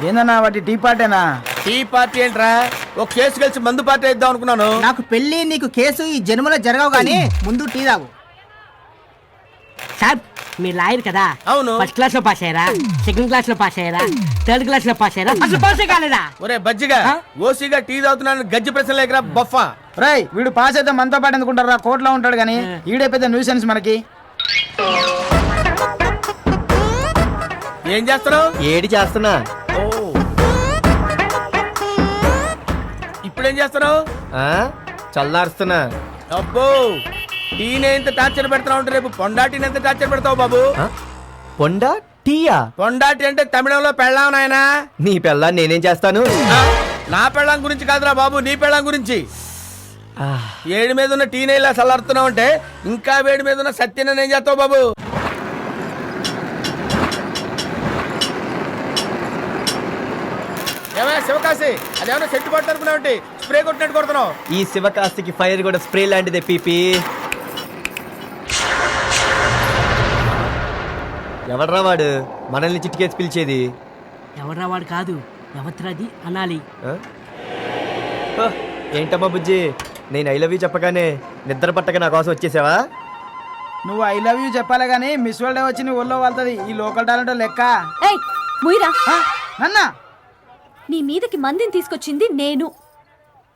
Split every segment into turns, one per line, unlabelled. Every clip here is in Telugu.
ఏందన్నా వాటి టీ పార్టీనా?
టీ పార్టీ ఏంట్రా? ఒక కేసు కలిసి మందు పార్టీ ఇద్దాం అనుకున్నాను.
నాకు పెళ్లి నీకు కేసు ఈ జన్మలో జరగవు గానీ ముందు టీ తాగు.
సార్ మీరు లాయర్ కదా?
అవును.
ఫస్ట్ క్లాస్ లో పాస్ అయ్యారా, సెకండ్ క్లాస్ లో పాస్ అయ్యారా, థర్డ్ క్లాస్ లో పాస్ అయ్యారా, అసలు పాస్ కాలేదా?
ఒరే బజ్జిగా ఓసీగా టీ తాగుతున్నాను గజ్జి ప్రశ్న లేకరా బఫా.
రేయ్ వీడు పాస్ అయితే మనతో పాటు ఎందుకుంటారా? కోర్టులో ఉంటాడు కానీ ఈడే పెద్ద న్యూసెన్స్ మనకి.
ఏం చేస్తున్నావు?
ఏడి చేస్తున్నా.
ఇప్పుడేం చేస్తున్నావు?
చల్లారుస్తున్నా.
అబ్బో టీనే ఇంత టార్చర్ పెడతావు ఉంటే రేపు పొండాటీని ఎంత టార్చర్ పెడతావు బాబు?
పొండా టీయా?
పొండాటి అంటే తమిళంలో పెళ్ళాం నాయనా.
నీ పెళ్ళా నేనేం చేస్తాను?
నా పెళ్ళాం గురించి కాదురా బాబు, నీ పెళ్ళాం గురించి. ఏడు మీద ఉన్న టీనే ఇలా చల్లారుతున్నావు అంటే ఇంకా వేడి మీద ఉన్న సత్యన ఏం చేస్తావు బాబు? ఏమైనా శివకాశి అదేమన్నా సెట్ కొట్టానుకున్నావు, స్ప్రే కొట్టినట్టు కొడుతున్నావు.
ఈ శివకాస్తికి ఫైర్ కూడా స్ప్రే లాంటిదే పీపీ. ఎవడ్రా వాడు మనల్ని చిటికేసి పిలిచేది?
ఎవరా వాడు కాదు, ఎవత్రది అనాలి.
ఏంటమ్మా బుజ్జి, నేను ఐ లవ్ యూ చెప్పగానే నిద్ర పట్టక నా కోసం వచ్చేసావా?
నువ్వు ఐ లవ్ యూ చెప్పాలి కానీ మిస్ వరల్డ్ వచ్చి నీ ఒళ్ళో వాళ్తుంది. ఈ లోకల్ టాలెంట్ లెక్క.
ఏయ్ ముయిరా,
నన్నా
నీ మీదకి మందిని తీసుకొచ్చింది నేను,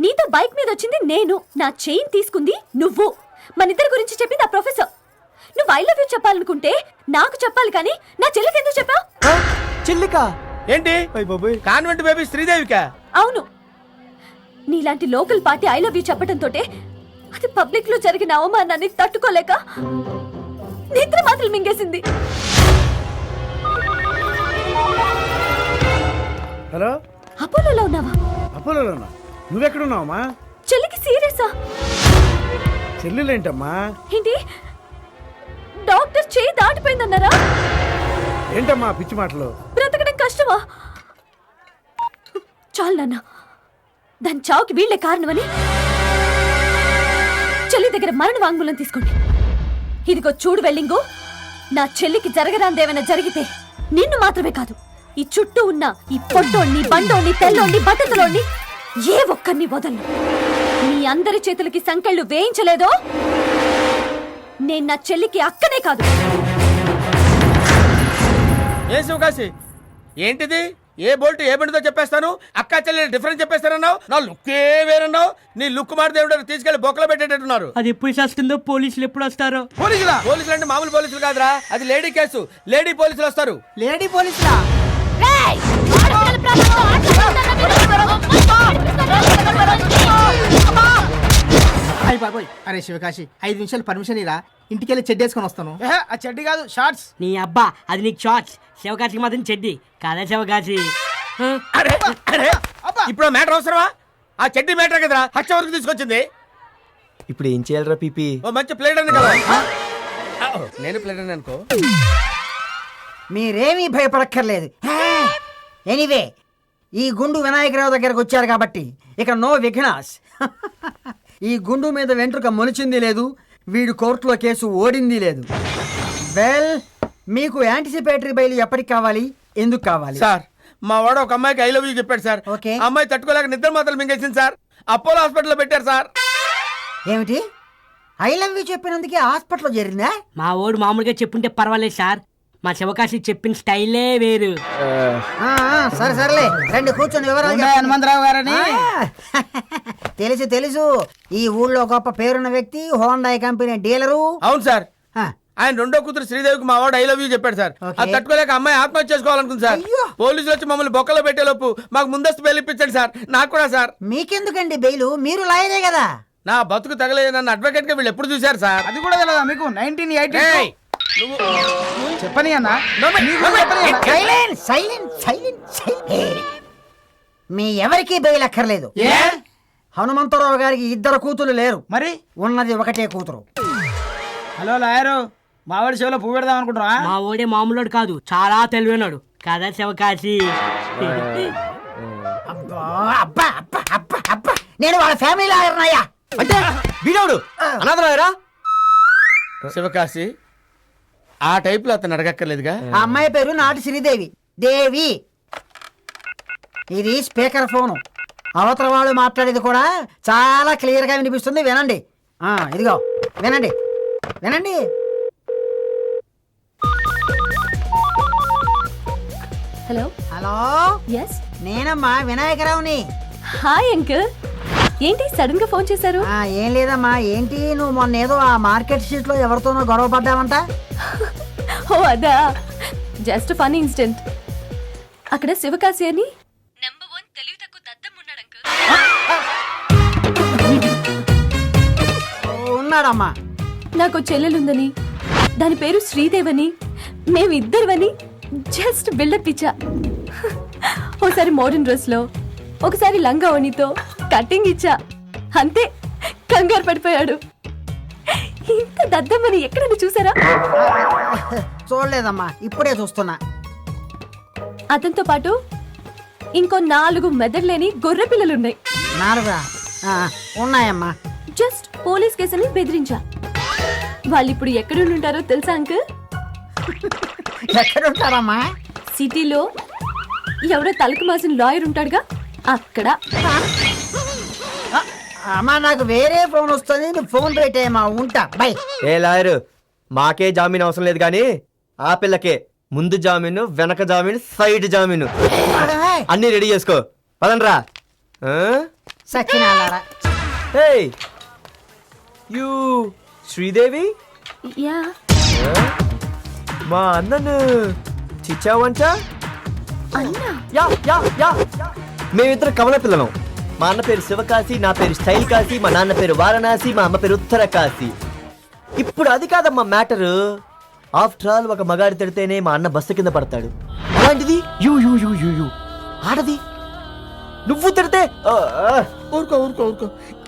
నీతో బైక్ మీద వచ్చింది నేను, నా చైన్ తీసుకుంది నువ్వు, మనిద్దరి గురించి చెప్పి నా ప్రొఫెసర్. నువ్వు ఐ లవ్ యూ చెప్పాలనుకుంటే నాకు చెప్పాలి కానీ నా చెల్లికి ఎందుకు చెప్పావు?
చెల్లికా?
ఏంటి కాన్వెంట్ బేబీ శ్రీదేవికా?
అవును, నీలాంటి local party I love you చెప్పడంతో అది పబ్లిక్ లో జరిగిన అవమానాన్ని తట్టుకోలేక నిద్ర మాత్రలు మింగేసింది.
హలో,
అపోలోలో ఉన్నావా?
అపోలోనా? నువ్వెక్కడున్నావమ్మా?
చెల్లికి సీరియసా?
చెల్లెలేంటమ్మా?
ఏంటి డాక్టర్ చేయి దాటిపోయిందన్నారా?
ఏంటమ్మా పిచ్చి మాటలు?
బ్రతకడం కష్టమా? చాలు నాన్న, దాని చావుకి వీళ్లే కారణమని చెల్లి దగ్గర మరణ వాంగ్మూలం తీసుకోండి. ఇదిగో చూడు వెల్లింగు, నా చెల్లికి జరగరాందేమైనా జరిగితే నిన్ను మాత్రమే కాదు, ఈ చుట్టూ ఉన్న ఈ పొట్టోణ్ణి, బండోణ్ణి, తెల్లోణ్ణి, బట్టతలోణ్ణి ఏ ఒక్కరిని వదలను. మీ అందరి చేతులకి సంకెళ్ళు వేయించలేదో నేను నా చెల్లికి అక్కనే కాదు.
ఏ శివకాశి ఏంటిది? ఏ బోల్ట్ ఏ బండితో చెప్పేస్తాను, అక్క చెల్లి డిఫరెన్స్ చెప్పేస్తానన్నావు. నా లుక్కే వేరన్నావు. నీ లుక్ మాట దేవుడు తీసుకెళ్లి బొక్కలో పెట్టేటట్టున్నారు.
అది ఎప్పుడు చేస్తుందో, పోలీసులు ఎప్పుడు వస్తారో.
పోలీసులు అంటే మామూలు పోలీసులు కాదురా, అది లేడీ కేసు. లేడీ పోలీసులు వస్తారు.
లేడీ పోలీసులా? అయ్య బాబోయ్, అరే శివకాశి 5 నిమిషాలు పర్మిషన్ ఇరా, ఇంటికెళ్ళి చెడ్డేసుకొని వస్తాను.
ఆ చెడ్డి కాదు, షార్ట్స్.
నీ అబ్బా అది నీకు షార్ట్స్, శివకాశికి మాత్రం చెడ్డి కాదా శివకాశి?
అరే అరే ఇప్పుడు మ్యాటర్ అవసరమా? ఆ చెడ్డి మ్యాటర్ కదరా హత్య వరకు తీసుకొచ్చింది.
ఇప్పుడు ఏం చేయాలరా పీపీ?
ఓ మంచి ప్లేట్ అని కదా. నేను ప్లేట్ అని అనుకో.
మీరేమీ భయపడక్కర్లేదు. ఎనీవే, ఈ గుండు వినాయకరావు దగ్గరకు వచ్చారు కాబట్టి ఇక నో విఘ్నాస్. ఈ గుండు మీద వెంట్రుక మొలిచింది లేదు, వీడు కోర్టులో కేసు ఓడింది లేదు. వెల్, మీకు యాంటిసిపేటరీ బెయిల్ ఎప్పటికి కావాలి, ఎందుకు కావాలి?
సార్ మా వాడు ఒక అమ్మాయికి ఐ లవ్ యూ చెప్పాడు సార్.
ఓకే.
అమ్మాయి తట్టుకోలేక నిద్ర మాత్రం మింగేసింది సార్. అపోలో హాస్పిటల్లో పెట్టారు సార్.
ఏమిటి? ఐ లవ్ యూ చెప్పినందుకే హాస్పిటల్లో చేరిందా?
మా ఓడు మామూలుగా చెప్పుంటే పర్వాలేదు సార్, మా శివకాశి చెప్పిన స్టైలే వేరు.
సరే సరేలే, రండి కూర్చొని వివరాలు.
హనుమంతరావు గారని
తెలుసు తెలుసు, ఈ ఊళ్ళో గొప్ప పేరున్న వ్యక్తి, హోండా కంపెనీ డీలరు.
అవును సార్, ఆయన రెండో కూతురు శ్రీదేవికి మా వాడు ఐ లవ్ యూ చెప్పాడు సార్. అది తట్టుకోలేక అమ్మాయి ఆత్మహత్య చేసుకోవాలనుకుంది సార్. పోలీసులు వచ్చి మమ్మల్ని బొక్కలో పెట్టేలోపు మాకు ముందస్తు బెయిల్ ఇప్పించండి సార్. నాకు కూడా సార్.
మీకెందుకండి బెయిలు? మీరు లాయరే కదా.
నా బతుకు తగలే నన్ను అడ్వకేట్ గా వీళ్ళు ఎప్పుడు చూశారు సార్?
అది కూడా తెలియదా మీకు? 1980 చెప్పని అన్నా.
Silent silent silent silent. మీ ఎవరికి బెయిల్ అక్కర్లేదు. హనుమంతరావు గారికి 2 కూతురు లేరు,
మరి
ఉన్నది ఒకటే కూతురు.
హలో లాయరు, మావాడి చెవిలో పువ్వు పెడదాం అనుకుంటున్నా.
మా ఓడే మామూలుడు కాదు, చాలా తెలివైనాడు కదా శివకాశి?
అబ్బా అబ్బా అబ్బా అబ్బా అబ్బా, నేను వాళ్ళ ఫ్యామిలీ లాయర్నయ్యా.
అంటే వీడవుడు అనాథరాయరా?
శివకాశి ఆ టైప్ లో అతను అడగక్కర్లేదుగా.
ఆ అమ్మాయి పేరు నాటి శ్రీదేవి. దేవి. ఇది స్పీకర్ ఫోను. అవతల వాళ్ళు మాట్లాడేది కూడా చాలా క్లియర్గా వినిపిస్తుంది. వినండి. ఇదిగో వినండి వినండి.
Hello
hello,
yes.
నేనమ్మా వినాయకరావుని.
Hi uncle. ఏంటి సడన్ గా ఫోన్ చేశారు?
ఏం లేదమ్మా. ఏంటి నువ్వు మొన్న ఏదో ఆ మార్కెట్ స్ట్రీట్ లో ఎవరితోనో గొడవ పడ్డావంట?
ఓ అదా, జస్ట్ ఫన్నీ ఇన్సిడెంట్. అక్కడ శివకాశి అని నంబర్ 1 తెలివి తక్కువ దద్దం ఉన్నాడు అంకుల్.
ఉన్నాడమ్మా.
నాకు చెల్లెలుందని, దాని పేరు శ్రీదేవని, మేమిద్దరువని జస్ట్ బిల్డప్ ఇచ్చా. ఓసారి మోడర్న్ డ్రెస్ లో, ఒకసారి లంగా ఓణితో కటింగ్ ఇచ్చా. అంతే, కంగారు పడిపోయాడు. ఇంత దద్దమ్మని ఎక్కడన్నా చూసారా?
చూడలేదమ్మా, ఇప్పుడే చూస్తున్నా.
అతనితో పాటు ఇంకో 4 మెదడులేని గొర్రె పిల్లలున్నాయి.
4 ఉన్నాయమ్మా.
జస్ట్ పోలీస్ కేసుని బెదిరించా. వాళ్ళు ఇప్పుడు ఎక్కడ ఉంటారో తెలుసా అంకుల్?
ఎక్కడుంటారమ్మా?
సిటీలో ఎవరో తలకు మాసిన లాయర్ ఉంటాడుగా, అక్కడ.
అమ్మా, నాకు వేరే ఫోన్ వస్తుంది. నువ్వు ఫోన్ పెట్టేయమ్మా. ఉంటా, బై.
ఏ లాయరు, మాకే జామీన్ అవసరం లేదు కానీ ఆ పిల్లకే ముందు జామీను, వెనక జామీను, సైడ్ జామీను అన్నీ రెడీ చేసుకో. పదండ్రా.
సచ్చినాలారా.
ఏయ్ యూ శ్రీదేవి,
యా,
మా అన్నను చిచ్చావంట.
అన్నా.
యా యా యా మేమిద్దరు కమల పిల్లలం. మా అన్న పేరు శివకాశి, నా పేరు స్టైల్ కాశీ, మా నాన్న పేరు వారణాసి, మా అమ్మ పేరు ఉత్తర కాశీ. ఇప్పుడు అది కాదమ్మా మ్యాటరు. ఆఫ్టర్ ఆల్ ఒక మగాడి తిడితేనే మా అన్న బస్సు కింద పడతాడు. అలాంటిది you you you you you ఆడది నువ్వు తిడితే
ఊరుకో ఊరుకో ఊరుకో.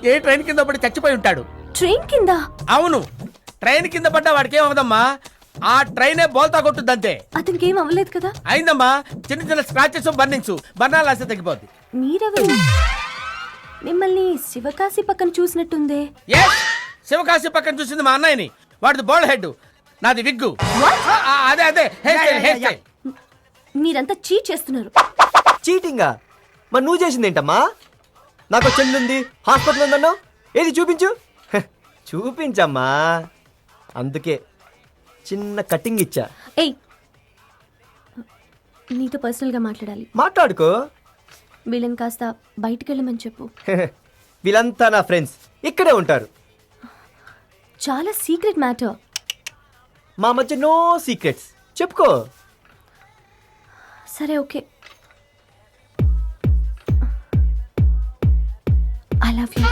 ఏ ట్రైన్ కింద పడి చచ్చిపోయి ఉంటాడు.
ట్రైన్ కింద?
అవును, ట్రైన్ కింద పడ్డా వాడికి ఏమవుదమ్మా, ఆ ట్రైనే బోల్తా కొట్టుద్దంతే.
అతనికి ఏం అవ్వలేదు కదా?
అయిందమ్మా, చిన్న చిన్న స్క్రాచెస్ బర్నింగ్స్, బర్ణాలు రాస్తే తగ్గిపోద్ది.
మీరెవరు? మిమ్మల్ని శివకాశి పక్కన చూసినట్టుందే.
శివకాశి పక్కన చూసింది మా అన్నయ్యని. వాడిది బోల్డ్ హెడ్, నాది విగ్గు. అదే అదే హెయిర్ స్టైల్, హెయిర్ స్టైల్.
మీరంతా చీట్ చేస్తున్నారు.
చీటింగా? మరి నువ్వు చేసింది ఏంటమ్మా? నాకు చెల్లుంది, హాస్పిటల్ ఉందన్నావు. ఏది చూపించు. చూపించమ్మా. అందుకే చిన్న కటింగ్ ఇచ్చా.
ఏయ్, నీతో పర్సనల్ గా మాట్లాడాలి.
మాట్లాడుకో.
వీళ్ళని కాస్త బయటికి వెళ్ళమని చెప్పు.
వీళ్ళంతా నా ఫ్రెండ్స్, ఇక్కడే ఉంటారు.
చాలా సీక్రెట్ మ్యాటర్.
మా మధ్య నో సీక్రెట్స్. చెప్పుకో.
సరే, okay. I love you.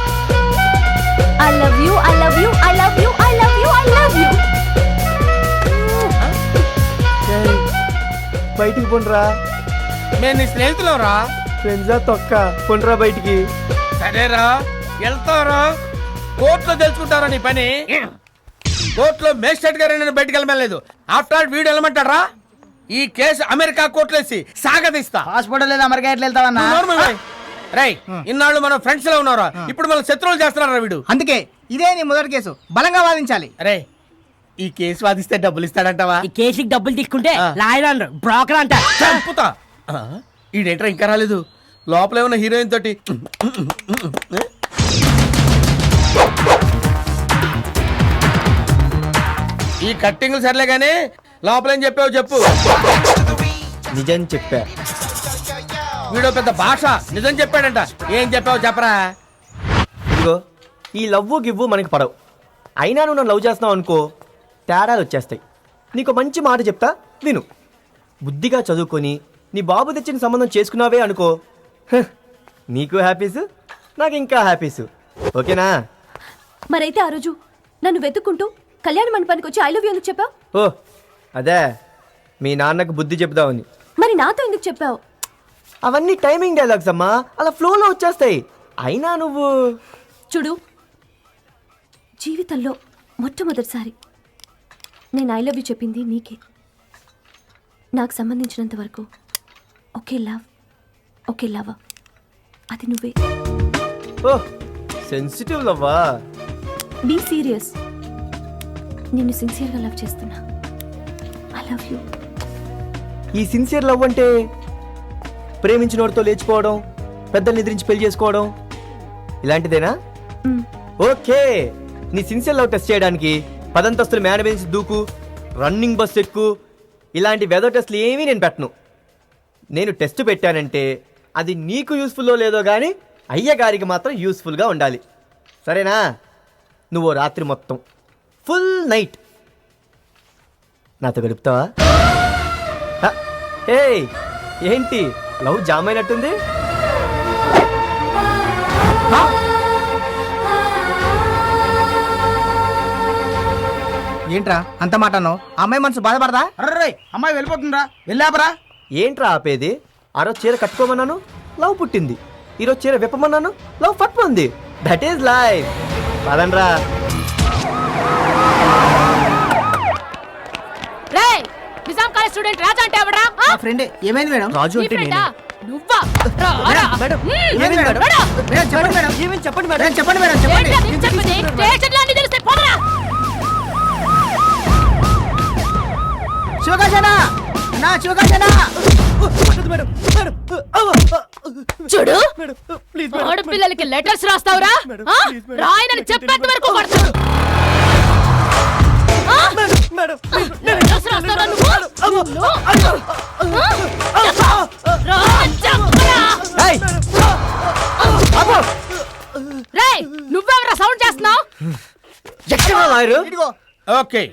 I love you. I love you. I love you. I love you. I love you.
బయటికి పోండ్రా.
మేము నీ స్నేహితులం రా.
ఫ్రెండ్సా తొక్క, పోండ్రా బయటికి.
సరేరా, వెళ్తారా? కోర్టులో తెలుసుకుంటారా నీ పని? కోర్టులో మేజిస్ట్రేట్ గారు నేను బయటికి వెళ్ళలేదు. ఆఫ్టర్ ఆల్ వీడు వెళ్ళమంటారా? ఈ కేసు అమెరికా కోర్టులేసి సాగదీస్తా.
హాస్పిటల్ లేదా అమెరికా ఎట్లా వెళ్తావన్నా?
రై, ఇన్నాళ్ళు మనం ఫ్రెండ్స్ లో ఉన్నారా, ఇప్పుడు మనం శత్రువులు చేస్తున్నారా వీడు?
అందుకే ఇదే నీ మొదటి కేసు, బలంగా వాదించాలి.
అరే, ఈ కేసు వాదిస్తే డబ్బులు ఇస్తాడంటావా?
ఈ కేసుకి డబ్బులు తీసుకుంటే లాయర్ అంటారు, బ్రోకర్ అంట.
చంపుతా. ఈడేంట్రా ఇంకా రాలేదు? లోపల ఏమన్నా హీరోయిన్ తోటి ఈ కట్టింగ్లు సర్లే గానీ లోపల ఏం చెప్పావు చెప్పు.
నిజం చెప్పా.
వీడో పెద్ద భాష నిజం చెప్పాడంట. ఏం చెప్పావు చెప్పరా?
ఇదిగో, ఈ లవ్వు గివ్వు మనకి పడవు. అయినా నువ్వు నన్ను లవ్ చేస్తున్నావు అనుకో, తేడాలు వచ్చేస్తాయి. నీకు మంచి మాట చెప్తా, విను. బుద్ధిగా చదువుకొని నీ బాబు తెచ్చిన సంబంధం చేసుకున్నావే అనుకో, నీకు హ్యాపీస్, నాకు ఇంకా హ్యాపీస్. ఓకేనా?
మరైతే ఆ రోజు నన్ను వెతుక్కుంటూ కళ్యాణ మండపానికి వచ్చి ఐ లవ్ యూ ఎందుకు చెప్పావు?
ఓ అదే, మీ నాన్నకు బుద్ధి చెప్దామని.
మరి నాతో ఎందుకు చెప్పావు?
అవన్నీ టైమింగ్ డైలాగ్స్ అమ్మా, అలా ఫ్లోలో వచ్చేస్తాయి. అయినా నువ్వు
చూడు, జీవితంలో మొట్టమొదటిసారి నేను ఐ లవ్ యూ చెప్పింది నీకే. నాకు సంబంధించినంత వరకు ఒకే లవ్, ఒకే లవ్, అది నువ్వే.
ఓ సెన్సిటివ్ లవ్వా?
Be serious. నిన్ను సిన్సియర్గా లవ్ చేస్తున్నా. I love you.
ఈ సిన్సియర్ లవ్ అంటే ప్రేమించినోడితో లేచిపోవడం, పెద్దల్ని నిద్రించి పెళ్లి చేసుకోవడం ఇలాంటిదేనా? ఓకే, నీ సిన్సియర్ లవ్ టెస్ట్ చేయడానికి 10 అంతస్తులు మేడ మీద నుంచి దూకు, రన్నింగ్ బస్ ఎక్కు, ఇలాంటి వెదర్ టెస్ట్లు ఏమీ నేను పెట్టను. నేను టెస్ట్ పెట్టానంటే అది నీకు యూస్ఫుల్లో లేదో కానీ అయ్యగారికి మాత్రం యూస్ఫుల్గా ఉండాలి. సరేనా? నువ్వు రాత్రి మొత్తం ఫుల్ నైట్ నాతో గడుపుతావా? హే, ఏంటి లవ్ జామ్ అయినట్టుంది?
ఏంట్రా అంత మాట అన్నావు? అమ్మాయి మనసు బాధపడదా? అర్రే అమ్మాయి వెళ్ళిపోతుందిరా, వెళ్ళాపరా.
ఏంట్రా ఆపేది? ఆ రోజు చీర కట్టుకోమన్నాను, లవ్ పుట్టింది. ఈరోజు చీర విప్పమన్నాను, లవ్ పట్టుకుంది. That is life. పదండ్రా.
రేయ్ నిజాం కాలేజ్ స్టూడెంట్ రాజా అంటే ఎవడ్రా?
ఫ్రెండ్ ఏమైంది మేడం?
రాజు అంటే నేను.
నువ్వా? రారా.
ఏమైంది మేడం? మేడం చెప్పండి మేడం.
ఏమేమి చెప్పండి మేడం.
మేడం చెప్పండి మేడం, చెప్పండి.
ఏంట్రా నీకు చెప్పేది? స్టేషన్లో అన్ని తెలుస్తాయి, పోరా.
శివకాశనా నా శివకాశనా.
చూడు ఆడపిల్లలకి లెటర్స్ రాస్తావురా? రాయనని చెప్పేంత వరకు కొడతాను. లెటర్స్ రాస్తావురా నువ్వు? రేయ్ నువ్వెవరా సౌండ్ చేస్తున్నావు?
Okay,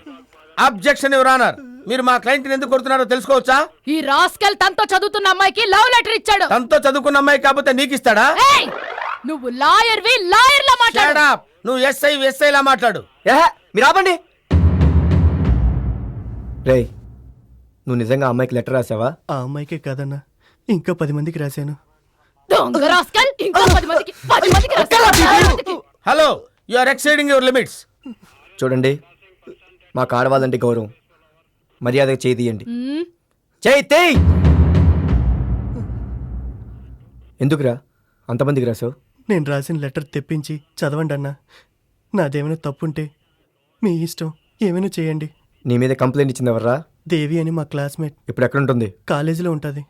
objection your honour. మీరు మా క్లయింట్ ఎందుకు కొడుతున్నారో తెలుసుకోవచ్చా?
ఈ రాస్కెల్ తనతో చదువుతున్న అమ్మాయికి లవ్ లెటర్ ఇచ్చాడు.
తనతో చదువుకున్న అమ్మాయి కాకపోతే నీకు ఇస్తాడా?
ఏయ్ నువ్వు లాయర్వి, లాయర్లా మాట్లాడు.
Shut up. నువ్వు ఎస్ఐ లా మాట్లాడు.
మీరు ఆపండి. రేయ్, నువ్వు నిజంగా అమ్మాయికి లెటర్ రాసావా?
ఆ అమ్మాయికే కాదన్నా, ఇంకా 10 మందికి రాశాను.
దొంగ రాస్కెల్, ఇంకా 10 మందికి rascal.
Hello, you are exceeding your limits.
చూడండి, మాకు ఆడవాళ్ళంటే గౌరవం. మర్యాదగా చేయి తీయండి. చేయి తీయ్. ఎందుకురా అంతమందికి రాసావు?
నేను రాసిన లెటర్ తెప్పించి చదవండి అన్నా. నాదేమైనా తప్పుంటే మీ ఇష్టం, ఏమైనా చేయండి.
నీ మీద కంప్లైంట్ ఇచ్చింది ఎవర్రా?
దేవి అని మా క్లాస్మేట్.
ఇప్పుడు ఎక్కడ ఉంటుంది?
కాలేజీలో ఉంటుంది.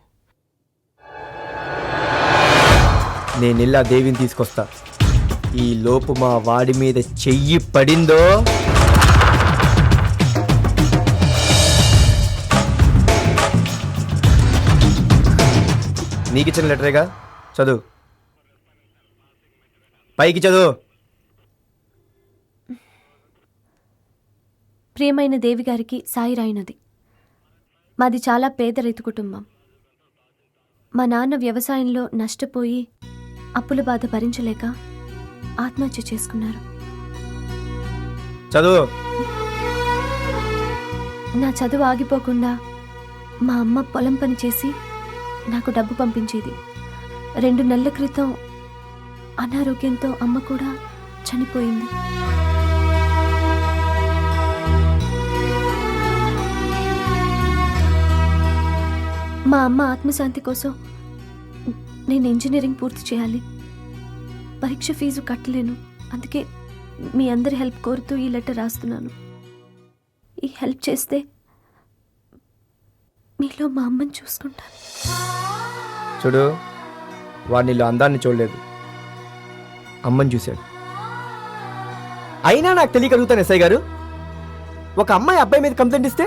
నేను ఇలా దేవిని తీసుకొస్తా. ఈ లోపు మా వాడి మీద చెయ్యి పడిందో నీకు ఇచ్చిన లెటరేగా, చదువు. పైకి చదువు.
ప్రియమైన దేవి గారికి సాయి రాయినది. మాది చాలా పేద రైతు కుటుంబం. మా నాన్న వ్యవసాయంలో నష్టపోయి అప్పుల బాధ భరించలేక ఆత్మహత్య చేసుకున్నారు.
చదువు.
నా చదువు ఆగిపోకుండా మా అమ్మ పొలం పని చేసి నాకు డబ్బు పంపించేది. 2 నెలల క్రితం అనారోగ్యంతో అమ్మ కూడా చనిపోయింది. మా అమ్మ ఆత్మశాంతి కోసం నేను ఇంజనీరింగ్ పూర్తి చేయాలి. పరీక్ష ఫీజు కట్టలేను. అందుకే మీ అందరి హెల్ప్ కోరుతూ ఈ లెటర్ రాస్తున్నాను. ఈ హెల్ప్ చేస్తే మీలో మా అమ్మని చూసుకుంటాను.
చూడు, వాడు నీళ్ళు అందాన్ని చూడలేదు, అమ్మని చూశాడు. అయినా నాకు తెలియగలుగుతాను ఎస్ఐ గారు, ఒక అమ్మాయి అబ్బాయి మీద కంప్లైంట్ ఇస్తే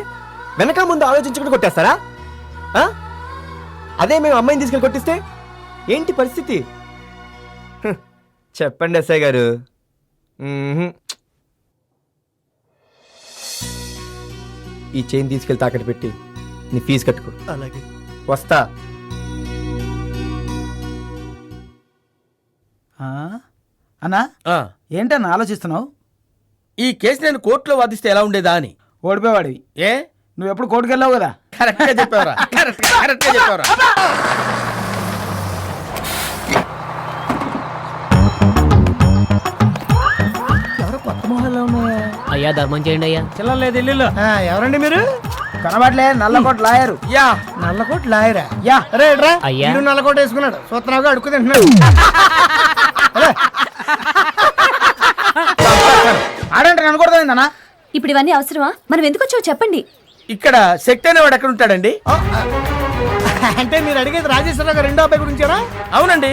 వెనక ముందు ఆలోచించుకుంటూ కొట్టేస్తారా? అదే మేము అమ్మాయిని తీసుకెళ్ళి కొట్టిస్తే ఏంటి పరిస్థితి? చెప్పండి ఎస్ఐ గారు. ఈ చైన్ తీసుకెళ్ళి తాకట్టు పెట్టి నీ ఫీజు కట్టుకో.
అలాగే.
వస్తా.
అన్నా ఏంటన్నా ఆలోచిస్తున్నావు?
ఈ కేసు నేను కోర్టులో వాదిస్తే ఎలా ఉండేదా అని.
ఓడిపోయేవాడివి.
ఏ
నువ్వు ఎప్పుడు కోర్టుకు వెళ్ళావు కదా.
కరెక్ట్ గా చెప్పావరా, కరెక్ట్ గా చెప్పావరా.
ఎవరు కొత్త మొహాల్లో ఉన్నాయా?
అయ్యా ధర్మం చేయండి అయ్యా.
చిల్లలేదు ఇల్లు. ఎవరండి మీరు? కనబడలే, నల్లకోట లాయరు.
యా,
నల్లకోట లాయరా? యా. రే రా,
అయ్యా.
మీరు నల్లకోట వేసుకున్నాడు, సూత్రాగా అడుక్కు తింటున్నాడు. ఆడంటే అనుకూడదన్నా.
ఇప్పుడు ఇవన్నీ అవసరమా? మనం ఎందుకు వచ్చావు చెప్పండి.
ఇక్కడ శక్తి అనేవాడు ఎక్కడ ఉంటాడండి?
అంటే మీరు అడిగేది రాజేశ్వరరావు గారు రెండో అబ్బాయి గురించారా?
అవునండి.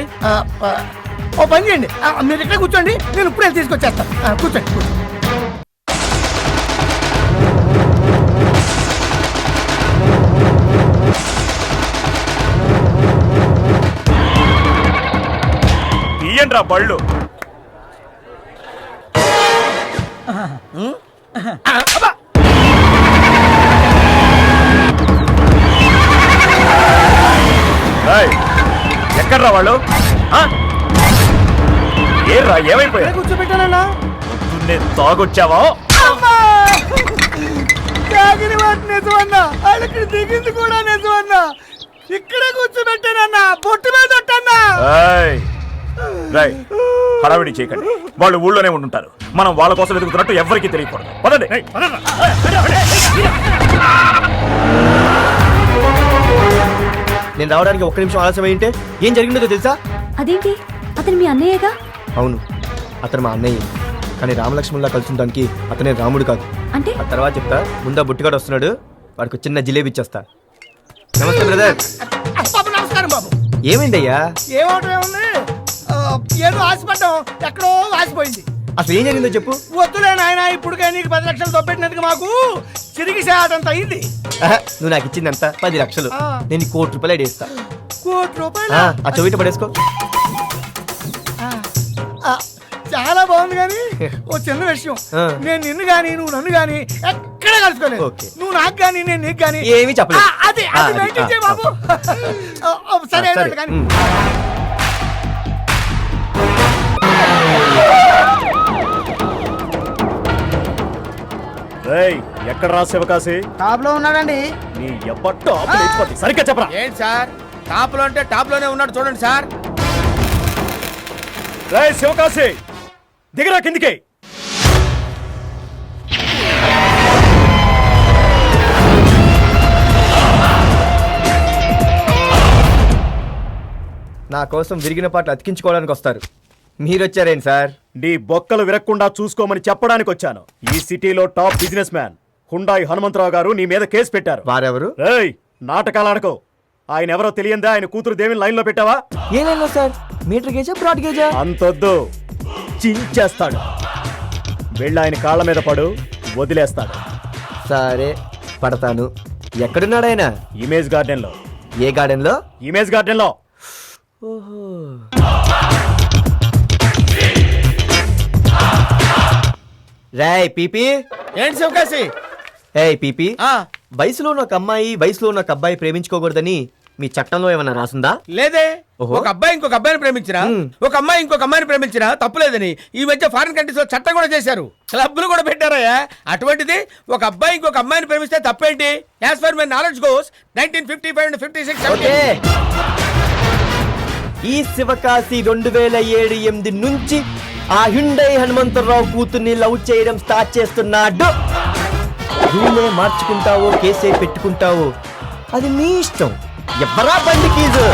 ఓ పని చేయండి, మీరు ఇక్కడ కూర్చోండి, నేను ఇప్పుడే తీసుకొచ్చేస్తాను. కూర్చోండి కూర్చోండి.
తీయండ్రా బళ్ళు. ఎక్కడ్రా వాళ్ళు? ఏర్రా ఏమైపోయా?
కూర్చోబెట్టానన్నా.
తాగొచ్చావా?
తాగిన వాటి నిజమన్నా, వాళ్ళకి దిగింది కూడా నిజమన్నా. ఇక్కడే కూర్చోబెట్టానన్నా, బొట్టు మీద కొట్టన్నా.
హడావిడి చేయకండి, వాళ్ళు ఊళ్ళోనే ఉండుంటారు. మనం వాళ్ళ కోసం వెతుకుతున్నట్టు ఎవరికి తెలియకూడదు. పదండి.
నేను రావడానికి ఒక్క నిమిషం ఆలస్యం అయింటే ఏం జరిగిందో తెలుసా?
అదేంటి, అతను మీ అన్నయ్యగా?
అవును, అతను మా అన్నయ్య. కానీ రామలక్ష్మణులా కలుసుంటానికి అతనే రాముడు కాదు.
అంటే
ఆ తర్వాత చెప్తా. ముందా బుట్టిగాడు వస్తున్నాడు, వాడికి చిన్న జిలేబీ ఇచ్చేస్తా. నమస్తే బ్రదర్.
బాబు నమస్కారం బాబు.
ఏమైందయ్యా?
ఏమవటం ఏముంది, ఏదో ఆశపడ్డాం, ఎక్కడో ఆశపోయింది.
అసలు ఏం జరిగిందో చెప్పు.
వద్దులే నాయన, ఇప్పుడుగా నీకు 10 లక్షలు తప్పెట్టినందుకు మాకు చిరిగి సేదంత అయింది.
నువ్వు నాకు ఇచ్చింది ఎంత? 10 లక్షలు. నేను ₹1 కోటి ఇస్తా.
₹1
ఆ చెవిట పడేసుకో.
చాలా బాగుంది, కానీ ఓ చిన్న విషయం. నేను నిన్ను గాని నువ్వు నన్ను గాని ఎక్కడ కలుసుకోలేదు. నువ్వు నాకు గాని నేను నీకు గాని
ఏమీ చెప్పలేదు.
అది వెయిటింగ్ చేయి బాబు. సరే కానీ
ఎక్కడ రా శివకాశి?
టాప్ లో ఉన్నాడండి.
నీ ఎప్పట్టు సరిగ్గా చెప్పరా.
ఏంటి సార్, టాప్ లో అంటే టాప్ లోనే ఉన్నాడు చూడండి సార్.
శివకాశి దిగరా కిందికి.
నా కోసం విరిగిన పాటలు అతికించుకోవడానికి వస్తారు. మీరొచ్చారేంటి సార్?
నీ బొక్కలు విరక్కుండా చూసుకోమని చెప్పడానికి వచ్చాను. ఈ సిటీలో top businessman Hyundai Hanumantha Rao garu నీ మీద కేసు పెట్టారు.
వారెవరు?
నాటకాలు ఆడకో. ఆయన ఎవరో తెలియందా? ఆయన కూతురు దేవిని లైన్ లో పెట్టావా?
ఏ లైన్ లో సార్? మీటర్ గేజా, బ్రాడ్ గేజా?
అంతొద్దు, చించేస్తాడు. వెళ్ళి ఆయన కాళ్ళ మీద పడు, వదిలేస్తాడు.
సరే పడతాను. ఎక్కడున్నాడు ఆయన?
ఇమేజ్ గార్డెన్ లో.
ఏ గార్డెన్ లో?
ఇమేజ్ గార్డెన్ లో.
ఓహో. రాయ్ పీపీ.
ఏంటి శివకాశి?
ఏయ్ పీపీ, వయసులో ఉన్న ఒక అమ్మాయి వయసులో ఉన్న ఒక అబ్బాయి ప్రేమించుకోకూడదని మీ చట్టంలో ఏమన్నా రాసుందా?
లేదే.
ఓహో.
ఒక అబ్బాయి ఇంకొక అబ్బాయిని ప్రేమించినా, ఒక అమ్మాయి ఇంకొక అమ్మాయిని ప్రేమించినా తప్పులేదని ఈ మధ్య ఫారిన్ కంట్రీస్ లో చట్టం కూడా చేశారు. క్లబ్లు కూడా పెట్టారయ్యా. అటువంటిది ఒక అబ్బాయి ఇంకొక అమ్మాయిని ప్రేమిస్తే తప్పేంటి? As for my knowledge goes 1955 and 56.
Okay. ఈ శివకాశి 2007-8 నుంచి ఆ హ్యుండై హనుమంతరావు కూతుర్ని లవ్ చేయడం స్టార్ట్ చేస్తున్నాడు. రూలే మార్చుకుంటావో కేసే పెట్టుకుంటావో అది మీ ఇష్టం. ఎవ్వరా బండి కీజు?